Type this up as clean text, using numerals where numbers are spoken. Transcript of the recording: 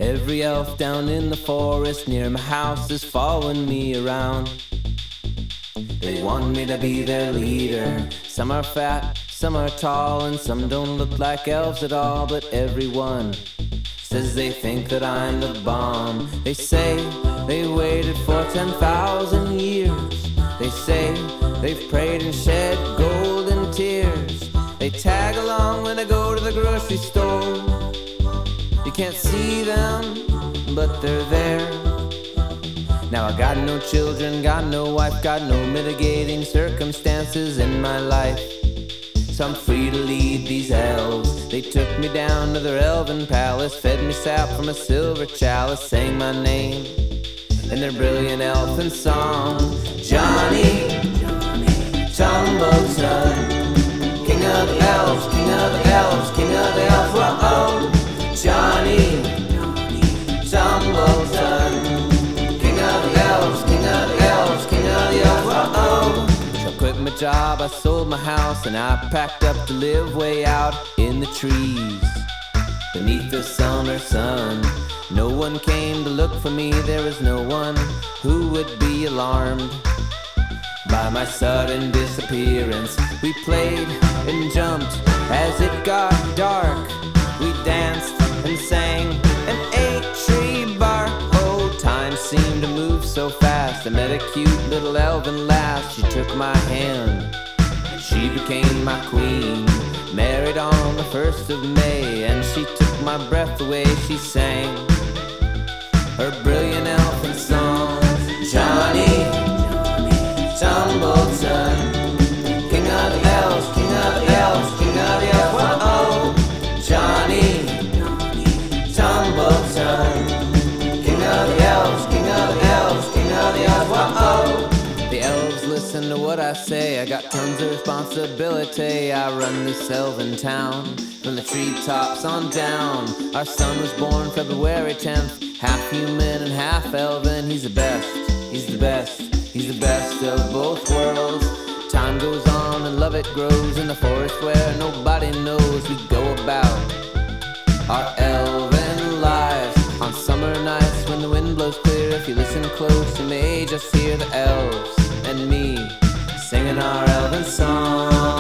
Every elf down in the forest near my house is following me around. They want me to be their leader. Some are fat, some are tall, and some don't look like elves at all. But everyone says they think that I'm the bomb. They say they waited for 10,000 years. They say they've prayed and shed golden tears. They tag along when I go to the grocery store. You can't see them, but they're there. Now I got no children, got no wife, got no mitigating circumstances in my life. So I'm free to lead these elves. They took me down to their elven palace, fed me sap from a silver chalice, sang my name in their brilliant elfin song. Johnny, Tumbleton, king of the elves, king of the elves, king of the elves. Whoa-oh. Johnny, Tumbleton, king of the elves, king of the elves, king of the elves. Whoa-oh. So I quit my job, I sold my house, and I packed up to live way out in the trees beneath the summer sun. No one came to look for me, there was no one who would be alarmed by my sudden disappearance. We played and jumped as it got dark. We danced and sang and ate tree bark. Oh, time seemed to move so fast. I met a cute little elven lass. She took my hand, she became my queen. Married on the 1st of May, and she took my breath away. She sang her brilliant elfin song. Johnny, Tumbleton, king of the elves, king of the elves, king of the elves. Whoa-oh. Johnny, Tumbleton, king of the elves, king of the elves, king of the elves. Whoa-oh. The elves listen to what I say. I got tons of responsibility. I run this elven town from the treetops on down. Our son was born February 10th, half human and half elven. He's the best, he's the best, he's the best of both worlds. Time goes on and love it grows in the forest where nobody knows. We go about our elven lives on summer nights when the wind blows clear. If you listen close, you may just hear the elves and me singing our elven song.